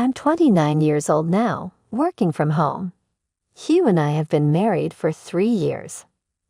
I'm 29 years old now, working from home. Hugh and I have been married for 3 years.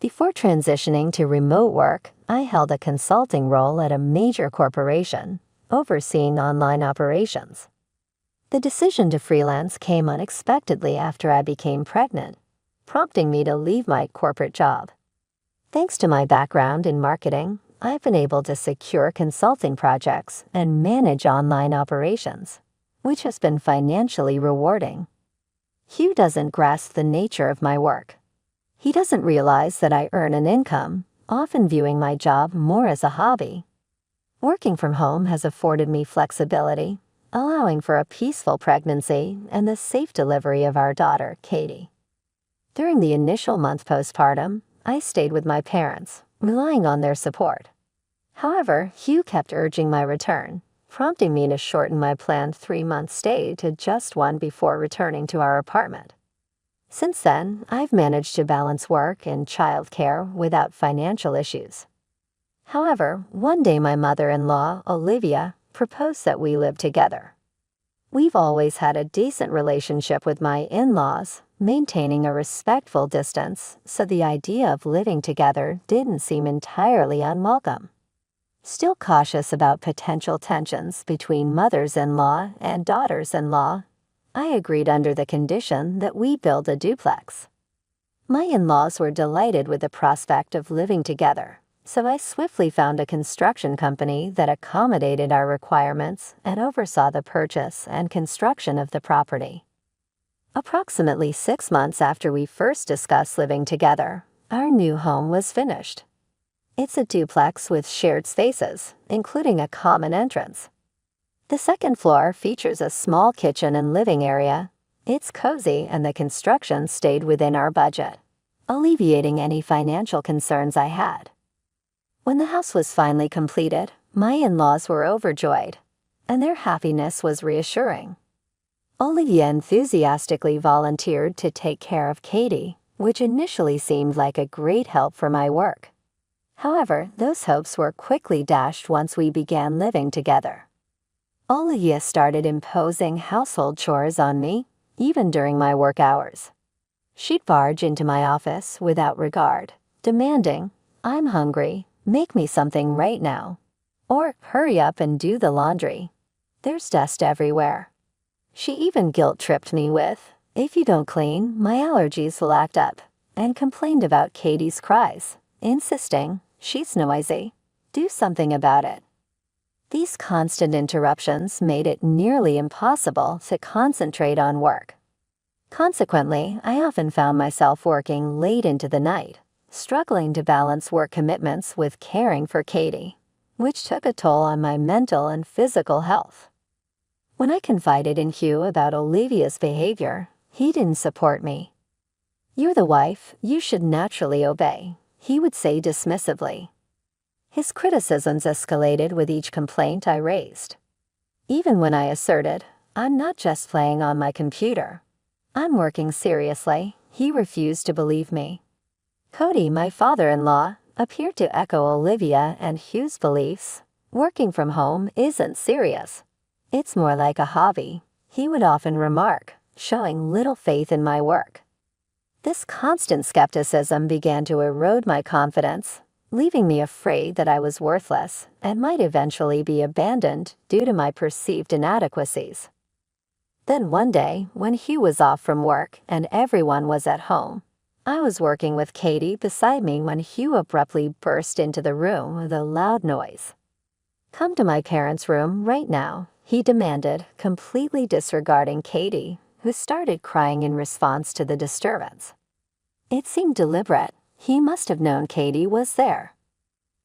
Before transitioning to remote work, I held a consulting role at a major corporation, overseeing online operations. The decision to freelance came unexpectedly after I became pregnant, prompting me to leave my corporate job. Thanks to my background in marketing, I've been able to secure consulting projects and manage online operations, which has been financially rewarding. Hugh doesn't grasp the nature of my work. He doesn't realize that I earn an income, often viewing my job more as a hobby. Working from home has afforded me flexibility, allowing for a peaceful pregnancy and the safe delivery of our daughter, Katie. During the initial month postpartum, I stayed with my parents, relying on their support. However, Hugh kept urging my return, prompting me to shorten my planned 3-month stay to just one before returning to our apartment. Since then, I've managed to balance work and childcare without financial issues. However, one day my mother-in-law, Olivia, proposed that we live together. We've always had a decent relationship with my in-laws, maintaining a respectful distance, so the idea of living together didn't seem entirely unwelcome. Still cautious about potential tensions between mothers-in-law and daughters-in-law, I agreed under the condition that we build a duplex. My in-laws were delighted with the prospect of living together, so I swiftly found a construction company that accommodated our requirements and oversaw the purchase and construction of the property. Approximately 6 months after we first discussed living together, our new home was finished. It's a duplex with shared spaces, including a common entrance. The second floor features a small kitchen and living area. It's cozy and the construction stayed within our budget, alleviating any financial concerns I had. When the house was finally completed, my in-laws were overjoyed, and their happiness was reassuring. Olivia enthusiastically volunteered to take care of Katie, which initially seemed like a great help for my work. However, those hopes were quickly dashed once we began living together. Olivia started imposing household chores on me, even during my work hours. She'd barge into my office without regard, demanding, "I'm hungry, make me something right now," or "hurry up and do the laundry. There's dust everywhere." She even guilt-tripped me with, "If you don't clean, my allergies will act up," and complained about Katie's cries, insisting, "She's noisy. Do something about it." These constant interruptions made it nearly impossible to concentrate on work. Consequently, I often found myself working late into the night, struggling to balance work commitments with caring for Katie, which took a toll on my mental and physical health. When I confided in Hugh about Olivia's behavior, he didn't support me. "You're the wife, you should naturally obey," he would say dismissively. His criticisms escalated with each complaint I raised. Even when I asserted, "I'm not just playing on my computer, I'm working seriously," he refused to believe me. Cody, my father-in-law, appeared to echo Olivia and Hugh's beliefs. "Working from home isn't serious. It's more like a hobby," he would often remark, showing little faith in my work. This constant skepticism began to erode my confidence, leaving me afraid that I was worthless and might eventually be abandoned due to my perceived inadequacies. Then one day, when Hugh was off from work and everyone was at home, I was working with Katie beside me when Hugh abruptly burst into the room with a loud noise. "Come to my parents' room right now," he demanded, completely disregarding Katie, who started crying in response to the disturbance. It seemed deliberate. He must have known Katie was there.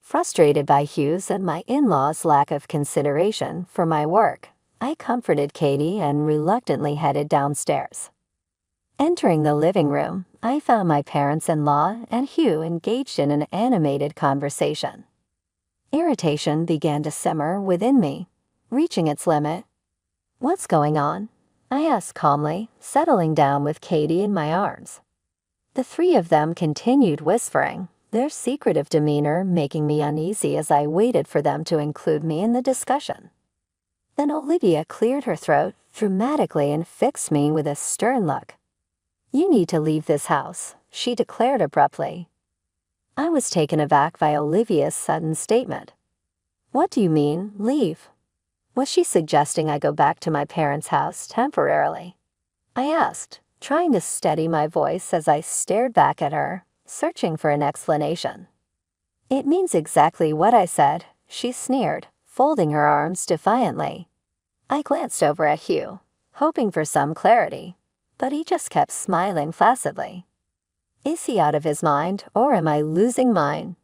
Frustrated by Hugh's and my in-laws' lack of consideration for my work, I comforted Katie and reluctantly headed downstairs. Entering the living room, I found my parents-in-law and Hugh engaged in an animated conversation. Irritation began to simmer within me, reaching its limit. "What's going on?" I asked calmly, settling down with Katie in my arms. The three of them continued whispering, their secretive demeanor making me uneasy as I waited for them to include me in the discussion. Then Olivia cleared her throat dramatically and fixed me with a stern look. "You need to leave this house," she declared abruptly. I was taken aback by Olivia's sudden statement. "What do you mean, leave?" Was she suggesting I go back to my parents' house temporarily? I asked, trying to steady my voice as I stared back at her, searching for an explanation. "It means exactly what I said," she sneered, folding her arms defiantly. I glanced over at Hugh, hoping for some clarity, but he just kept smiling placidly. Is he out of his mind, or am I losing mine?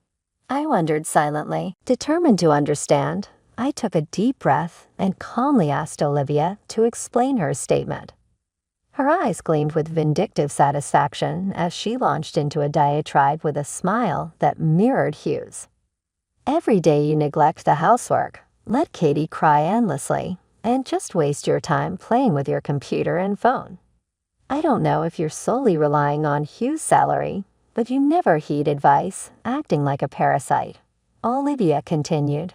I wondered silently. Determined to understand, I took a deep breath and calmly asked Olivia to explain her statement. Her eyes gleamed with vindictive satisfaction as she launched into a diatribe with a smile that mirrored Hugh's. "Every day you neglect the housework, let Katie cry endlessly, and just waste your time playing with your computer and phone. I don't know if you're solely relying on Hugh's salary, but you never heed advice, acting like a parasite," Olivia continued.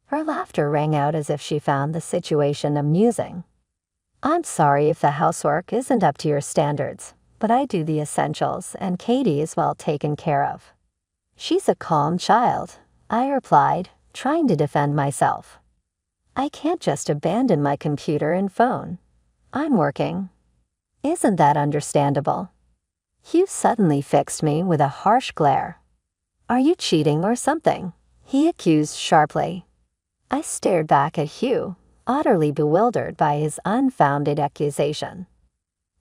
Her laughter rang out as if she found the situation amusing. "I'm sorry if the housework isn't up to your standards, but I do the essentials and Katie is well taken care of." "She's a calm child," I replied, trying to defend myself. "I can't just abandon my computer and phone. I'm working." "Isn't that understandable?" Hugh suddenly fixed me with a harsh glare. "Are you cheating or something?" he accused sharply. I stared back at Hugh, utterly bewildered by his unfounded accusation.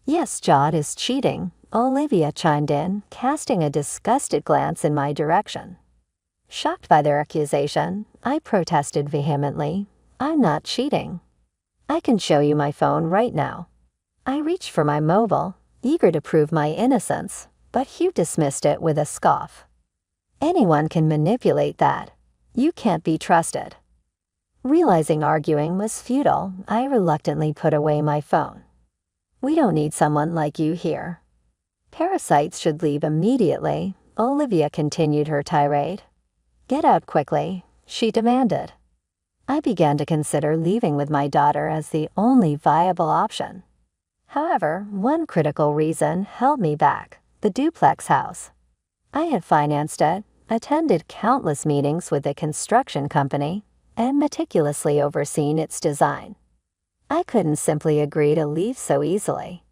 "Yes, Jod is cheating," Olivia chimed in, casting a disgusted glance in my direction. Shocked by their accusation, I protested vehemently, "I'm not cheating. I can show you my phone right now." I reached for my mobile, eager to prove my innocence, but Hugh dismissed it with a scoff. "Anyone can manipulate that. You can't be trusted." Realizing arguing was futile, I reluctantly put away my phone. "We don't need someone like you here." "Parasites should leave immediately," Olivia continued her tirade. "Get out quickly," she demanded. I began to consider leaving with my daughter as the only viable option. However, one critical reason held me back: the duplex house. I had financed it, attended countless meetings with the construction company, and meticulously overseen its design. I couldn't simply agree to leave so easily.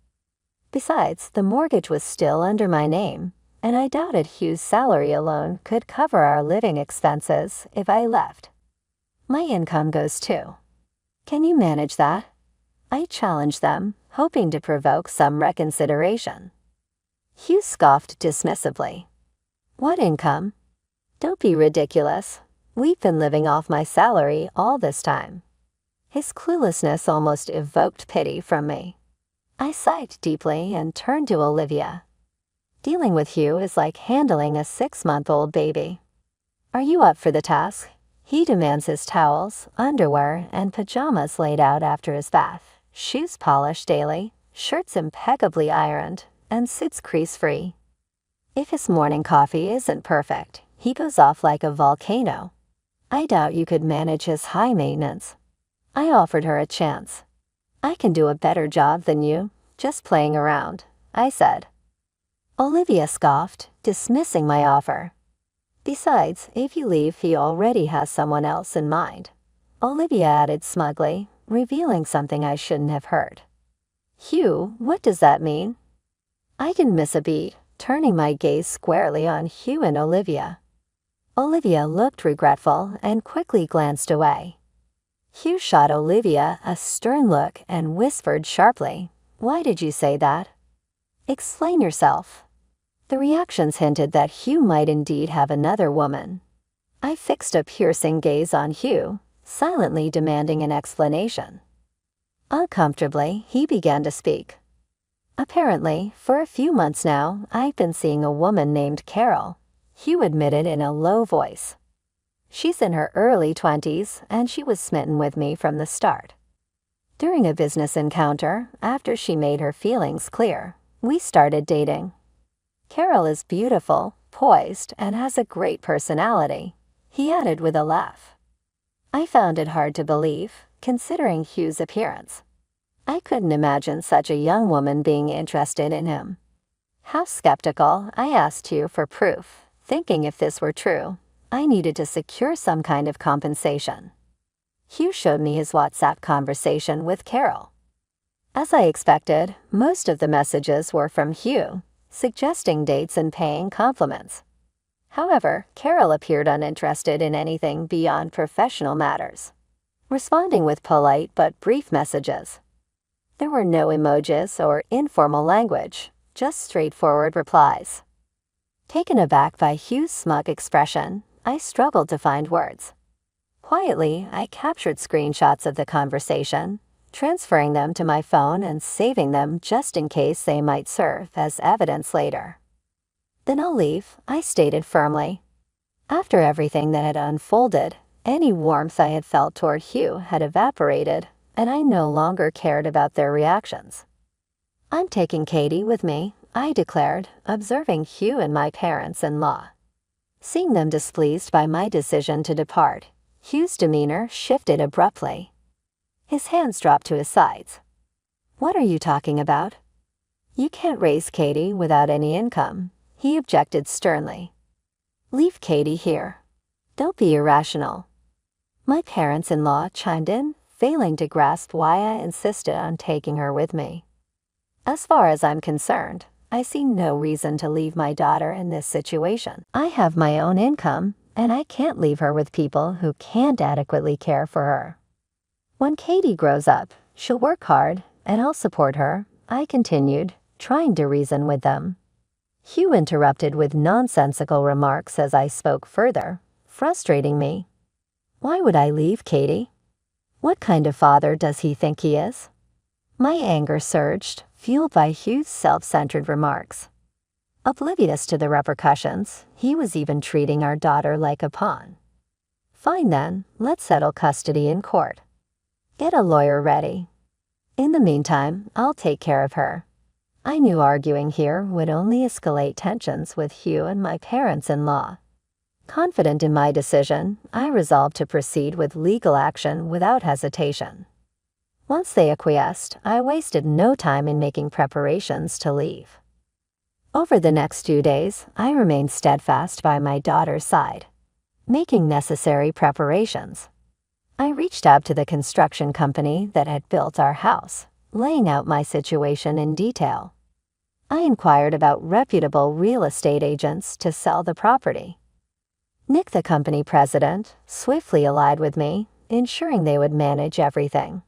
Besides, the mortgage was still under my name, and I doubted Hugh's salary alone could cover our living expenses if I left. "My income goes too. Can you manage that?" I challenged them, hoping to provoke some reconsideration. Hugh scoffed dismissively. "What income? Don't be ridiculous. We've been living off my salary all this time." His cluelessness almost evoked pity from me. I sighed deeply and turned to Olivia. "Dealing with Hugh is like handling a 6-month-old baby. Are you up for the task? He demands his towels, underwear, and pajamas laid out after his bath, shoes polished daily, shirts impeccably ironed, and suits crease-free. If his morning coffee isn't perfect, he goes off like a volcano. I doubt you could manage his high maintenance." I offered her a chance. "I can do a better job than you, just playing around," I said. Olivia scoffed, dismissing my offer. "Besides, if you leave, he already has someone else in mind," Olivia added smugly, revealing something I shouldn't have heard. "Hugh, what does that mean?" I didn't miss a beat, turning my gaze squarely on Hugh and Olivia. Olivia looked regretful and quickly glanced away. Hugh shot Olivia a stern look and whispered sharply, "Why did you say that? Explain yourself." The reactions hinted that Hugh might indeed have another woman. I fixed a piercing gaze on Hugh, silently demanding an explanation. Uncomfortably, he began to speak. "Apparently, for a few months now, I've been seeing a woman named Carol," Hugh admitted in a low voice. "She's in her early 20s, and she was smitten with me from the start. During a business encounter, after she made her feelings clear, we started dating. Carol is beautiful, poised, and has a great personality," he added with a laugh. I found it hard to believe, considering Hugh's appearance. I couldn't imagine such a young woman being interested in him. How skeptical, I asked Hugh for proof, thinking if this were true, I needed to secure some kind of compensation. Hugh showed me his WhatsApp conversation with Carol. As I expected, most of the messages were from Hugh, suggesting dates and paying compliments. However, Carol appeared uninterested in anything beyond professional matters, responding with polite but brief messages. There were no emojis or informal language, just straightforward replies. Taken aback by Hugh's smug expression, I struggled to find words. Quietly, I captured screenshots of the conversation, transferring them to my phone and saving them just in case they might serve as evidence later. "Then I'll leave," I stated firmly. After everything that had unfolded, any warmth I had felt toward Hugh had evaporated, and I no longer cared about their reactions. "I'm taking Katie with me," I declared, observing Hugh and my parents-in-law. Seeing them displeased by my decision to depart, Hugh's demeanor shifted abruptly. His hands dropped to his sides. "What are you talking about? You can't raise Katie without any income," he objected sternly. "Leave Katie here. Don't be irrational." My parents-in-law chimed in, failing to grasp why I insisted on taking her with me. "As far as I'm concerned, I see no reason to leave my daughter in this situation. I have my own income, and I can't leave her with people who can't adequately care for her. When Katie grows up, she'll work hard, and I'll support her," I continued, trying to reason with them. Hugh interrupted with nonsensical remarks as I spoke further, frustrating me. Why would I leave Katie? What kind of father does he think he is? My anger surged, fueled by Hugh's self-centered remarks. Oblivious to the repercussions, he was even treating our daughter like a pawn. "Fine then, let's settle custody in court. Get a lawyer ready. In the meantime, I'll take care of her." I knew arguing here would only escalate tensions with Hugh and my parents-in-law. Confident in my decision, I resolved to proceed with legal action without hesitation. Once they acquiesced, I wasted no time in making preparations to leave. Over the next 2 days, I remained steadfast by my daughter's side, making necessary preparations. I reached out to the construction company that had built our house, laying out my situation in detail. I inquired about reputable real estate agents to sell the property. Nick, the company president, swiftly allied with me, ensuring they would manage everything.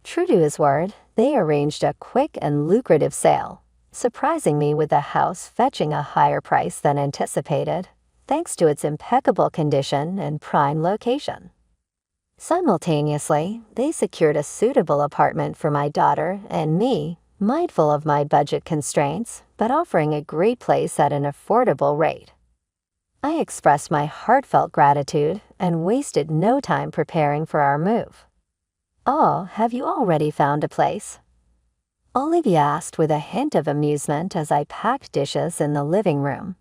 True to his word, they arranged a quick and lucrative sale, surprising me with the house fetching a higher price than anticipated, thanks to its impeccable condition and prime location. Simultaneously, they secured a suitable apartment for my daughter and me, mindful of my budget constraints, but offering a great place at an affordable rate. I expressed my heartfelt gratitude and wasted no time preparing for our move. "Oh, have you already found a place?" Olivia asked with a hint of amusement as I packed dishes in the living room.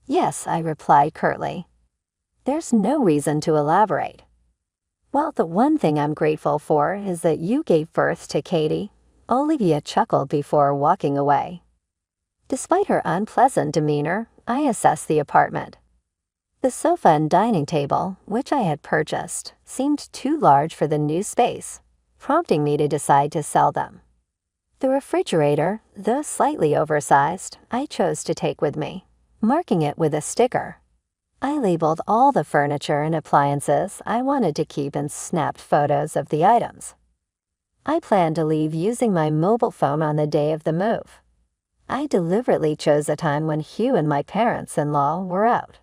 "Yes," I replied curtly. "There's no reason to elaborate." "Well, the one thing I'm grateful for is that you gave birth to Katie," Olivia chuckled before walking away. Despite her unpleasant demeanor, I assessed the apartment. The sofa and dining table, which I had purchased, seemed too large for the new space, prompting me to decide to sell them. The refrigerator, though slightly oversized, I chose to take with me, marking it with a sticker. I labeled all the furniture and appliances I wanted to keep and snapped photos of the items. I planned to leave using my mobile phone on the day of the move. I deliberately chose a time when Hugh and my parents-in-law were out.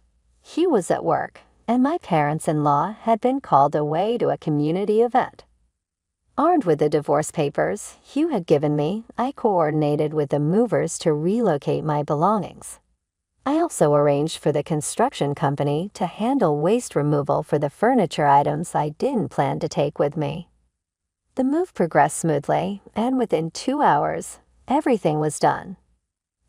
Hugh was at work, and my parents-in-law had been called away to a community event. Armed with the divorce papers Hugh had given me, I coordinated with the movers to relocate my belongings. I also arranged for the construction company to handle waste removal for the furniture items I didn't plan to take with me. The move progressed smoothly, and within 2 hours, everything was done.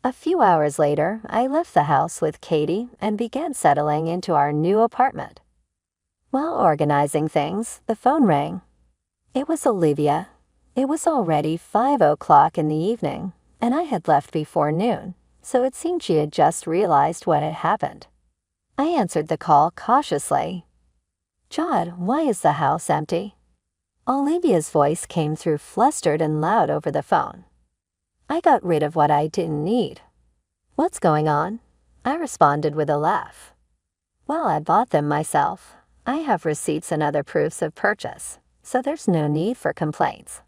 A few hours later, I left the house with Katie and began settling into our new apartment. While organizing things, the phone rang. It was Olivia. It was already 5 o'clock in the evening, and I had left before noon, so it seemed she had just realized what had happened. I answered the call cautiously. "Jod, why is the house empty?" Olivia's voice came through flustered and loud over the phone. "I got rid of what I didn't need." "What's going on?" I responded with a laugh. "Well, I bought them myself. I have receipts and other proofs of purchase, so there's no need for complaints."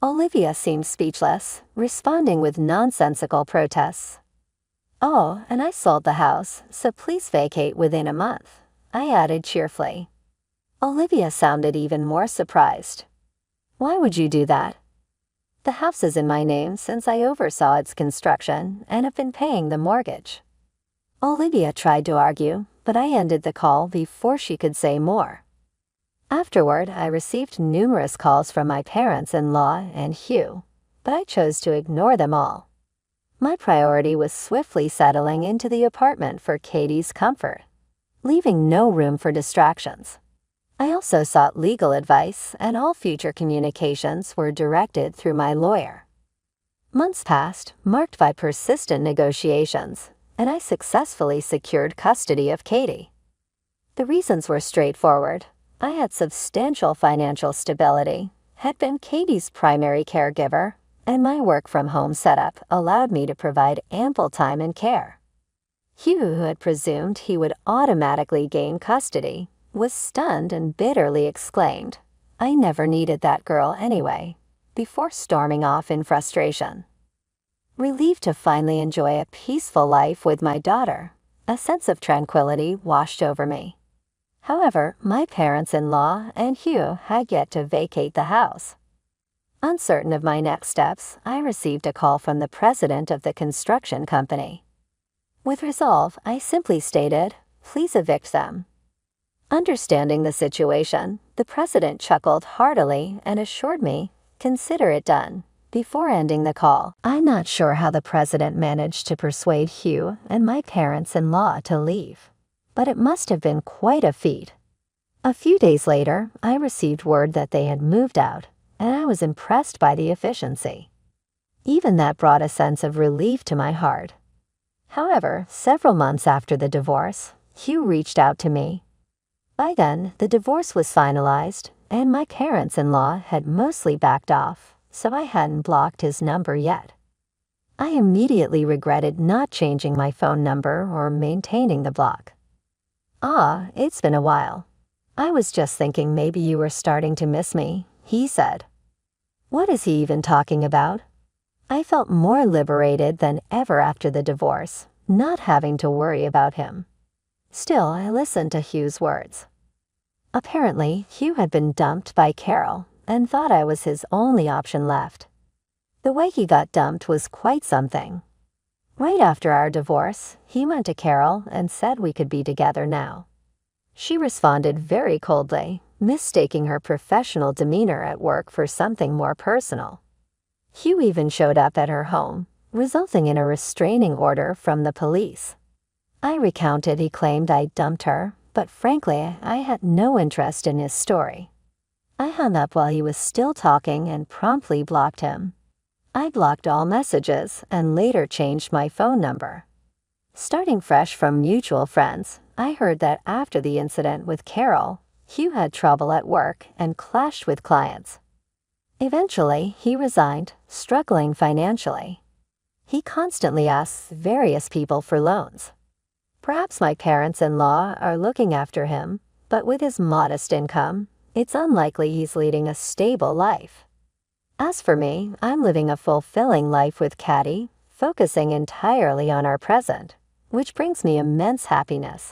Olivia seemed speechless, responding with nonsensical protests. "Oh, and I sold the house, so please vacate within a month," I added cheerfully. Olivia sounded even more surprised. "Why would you do that?" "The house is in my name since I oversaw its construction and have been paying the mortgage." Olivia tried to argue, but I ended the call before she could say more. Afterward, I received numerous calls from my parents-in-law and Hugh, but I chose to ignore them all. My priority was swiftly settling into the apartment for Katie's comfort, leaving no room for distractions. I also sought legal advice, and all future communications were directed through my lawyer. Months passed, marked by persistent negotiations, and I successfully secured custody of Katie. The reasons were straightforward. I had substantial financial stability, had been Katie's primary caregiver, and my work-from-home setup allowed me to provide ample time and care. Hugh, who had presumed he would automatically gain custody, was stunned and bitterly exclaimed, "I never needed that girl anyway," before storming off in frustration. Relieved to finally enjoy a peaceful life with my daughter, a sense of tranquility washed over me. However, my parents-in-law and Hugh had yet to vacate the house. Uncertain of my next steps, I received a call from the president of the construction company. With resolve, I simply stated, "Please evict them." Understanding the situation, the president chuckled heartily and assured me, "Consider it done," before ending the call. I'm not sure how the president managed to persuade Hugh and my parents-in-law to leave, but it must have been quite a feat. A few days later, I received word that they had moved out, and I was impressed by the efficiency. Even that brought a sense of relief to my heart. However, several months after the divorce, Hugh reached out to me. By then, the divorce was finalized, and my parents-in-law had mostly backed off, so I hadn't blocked his number yet. I immediately regretted not changing my phone number or maintaining the block. "Ah, it's been a while. I was just thinking maybe you were starting to miss me," he said. What is he even talking about? I felt more liberated than ever after the divorce, not having to worry about him. Still, I listened to Hugh's words. Apparently, Hugh had been dumped by Carol and thought I was his only option left. The way he got dumped was quite something. Right after our divorce, he went to Carol and said we could be together now. She responded very coldly, mistaking her professional demeanor at work for something more personal. Hugh even showed up at her home, resulting in a restraining order from the police. I recounted he claimed I dumped her, but frankly, I had no interest in his story. I hung up while he was still talking and promptly blocked him. I blocked all messages and later changed my phone number. Starting fresh from mutual friends, I heard that after the incident with Carol, Hugh had trouble at work and clashed with clients. Eventually, he resigned, struggling financially. He constantly asks various people for loans. Perhaps my parents-in-law are looking after him, but with his modest income, it's unlikely he's leading a stable life. As for me, I'm living a fulfilling life with Katie, focusing entirely on our present, which brings me immense happiness.